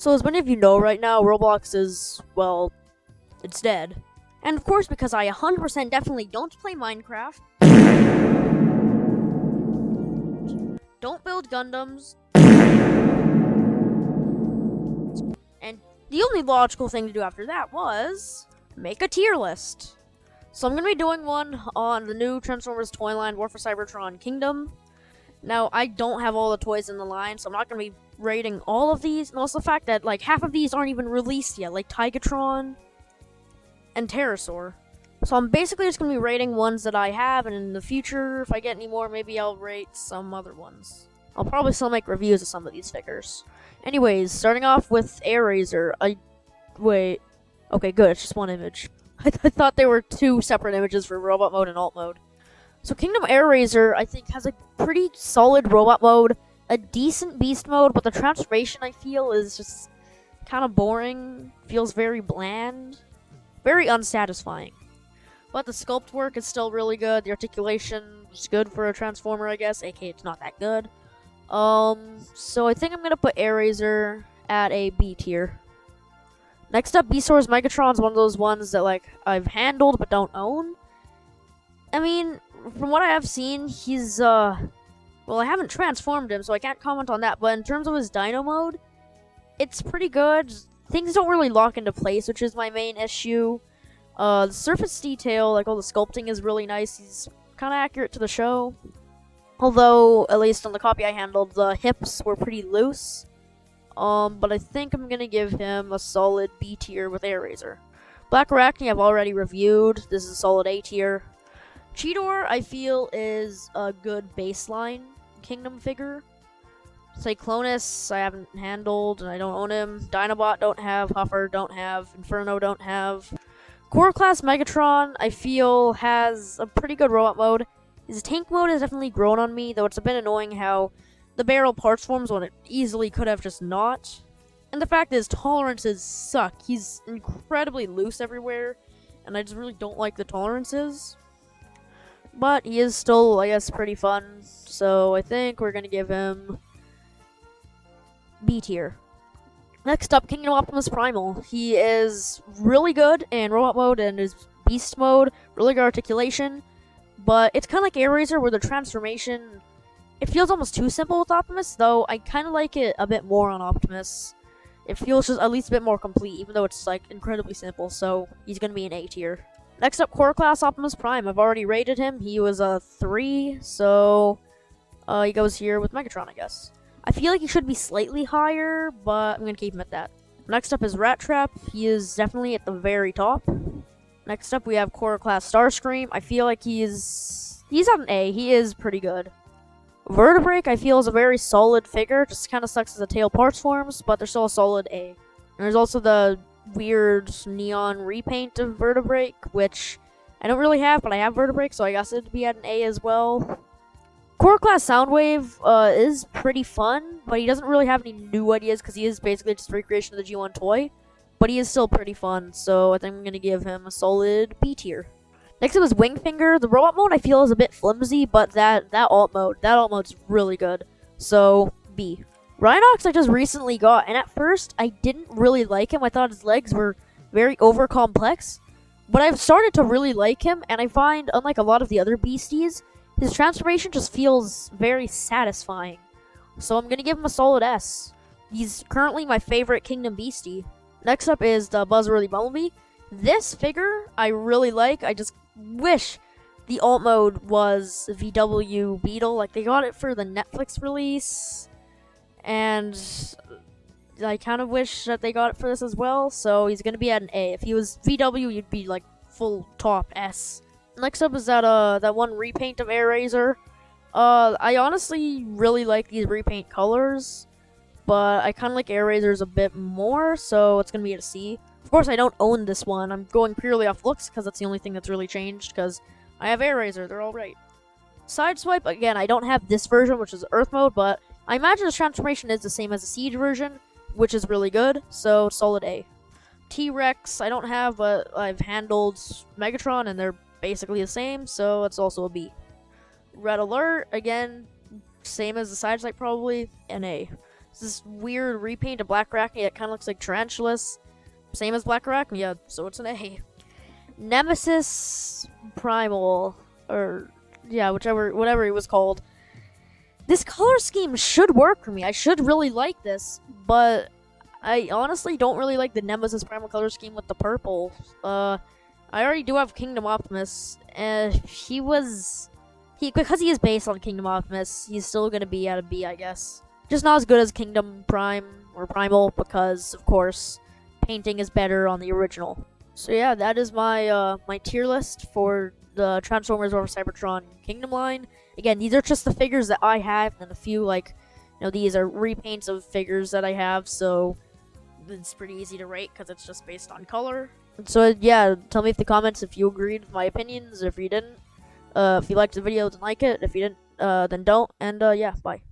So as many of you know right now, Roblox is, well, it's dead. And of course, because I 100% definitely don't play Minecraft, don't build Gundams, and the only logical thing to do after that was make a tier list. So I'm going to be doing one on the new Transformers toy line, War for Cybertron Kingdom. Now, I don't have all the toys in the line, so I'm not going to be rating all of these. And also the fact that, like, half of these aren't even released yet, like Tigatron and Pterosaur. So I'm basically just going to be rating ones that I have, and in the future, if I get any more, maybe I'll rate some other ones. I'll probably still make reviews of some of these figures. Anyways, starting off with Airazor. Wait. Okay, good, it's just one image. I thought there were two separate images for robot mode and alt mode. So Kingdom Airazor, I think, has a pretty solid robot mode, a decent beast mode, but the transformation, I feel, is just kind of boring, feels very bland, very unsatisfying. But the sculpt work is still really good, the articulation is good for a Transformer, I guess, aka it's not that good. So I think I'm going to put Airazor at a B tier. Next up, Beastars Megatron's one of those ones that, like, I've handled but don't own. I mean, from what I have seen, he's, well, I haven't transformed him, so I can't comment on that, but in terms of his dino mode, it's pretty good. Things don't really lock into place, which is my main issue. The surface detail, like all the sculpting, is really nice. He's kind of accurate to the show. Although, at least on the copy I handled, the hips were pretty loose. But I think I'm gonna give him a solid B tier with Airazor. Black Arachne I've already reviewed. This is a solid A tier. Cheetor, I feel, is a good baseline Kingdom figure. Cyclonus, I haven't handled, and I don't own him. Dinobot, don't have. Huffer, don't have. Inferno, don't have. Core Class Megatron, I feel, has a pretty good robot mode. His tank mode has definitely grown on me, though it's a bit annoying how the barrel parts forms when it easily could have just not. And the fact is, tolerances suck. He's incredibly loose everywhere, and I just really don't like the tolerances. But he is still, I guess, pretty fun, so I think we're going to give him B tier. Next up, Kingdom Optimus Primal. He is really good in robot mode and his beast mode, really good articulation, but it's kind of like Airazor where the transformation, it feels almost too simple with Optimus, though I kind of like it a bit more on Optimus. It feels just at least a bit more complete, even though it's, like, incredibly simple, so he's going to be an A tier. Next up, Core Class Optimus Prime. I've already rated him. He was a 3, so he goes here with Megatron, I guess. I feel like he should be slightly higher, but I'm going to keep him at that. Next up is Rat Trap. He is definitely at the very top. Next up, we have Core Class Starscream. I feel like he's at an A. He is pretty good. Vertebrake, I feel, is a very solid figure. Just kind of sucks as the tail parts forms, but they're still a solid A. And there's also the weird neon repaint of Vertebrake, which I don't really have, but I have Vertebrake, so I guess it'd be at an A as well. Core Class Soundwave is pretty fun, but he doesn't really have any new ideas because he is basically just a recreation of the G1 toy. But he is still pretty fun, so I think I'm going to give him a solid B tier. Next up is Wingfinger. The robot mode I feel is a bit flimsy, but that alt mode's really good. So, B. Rhinox I just recently got, and at first I didn't really like him. I thought his legs were very over-complex. But I've started to really like him, and I find, unlike a lot of the other beasties, his transformation just feels very satisfying. So I'm going to give him a solid S. He's currently my favorite Kingdom beastie. Next up is the Buzzworthy Bumblebee. This figure I really like. I just wish the alt mode was VW Beetle. Like, they got it for the Netflix release, and I kind of wish that they got it for this as well, so he's going to be at an A. If he was VW, you'd be, like, full top S. Next up is that one repaint of Airazor. I honestly really like these repaint colors, but I kind of like Airazor's a bit more, so it's going to be at a C. Of course, I don't own this one. I'm going purely off looks, because that's the only thing that's really changed, because I have Airazor. They're all right. Sideswipe, again, I don't have this version, which is Earth mode, but I imagine this transformation is the same as the Siege version, which is really good, so solid A. T-Rex, I don't have, but I've handled Megatron, and they're basically the same, so it's also a B. Red Alert, again, same as the Sideswipe probably, an A. It's this weird repaint of Black Arachne that kind of looks like Tarantulas. Same as Black Arachne, yeah, so it's an A. Nemesis Primal, or yeah, whatever he was called. This color scheme should work for me. I should really like this, but I honestly don't really like the Nemesis Primal color scheme with the purple. I already do have Kingdom Optimus, and because he is based on Kingdom Optimus, he's still gonna be at a B, I guess. Just not as good as Kingdom Prime or Primal, because of course painting is better on the original. So yeah, that is my my tier list for the Transformers over Cybertron Kingdom line. Again, these are just the figures that I have, and a few, like, these are repaints of figures that I have, so it's pretty easy to rate because it's just based on color. And so yeah, tell me in the comments if you agreed with my opinions, if you didn't. If you liked the video, then like it. If you didn't, then don't. And yeah, bye.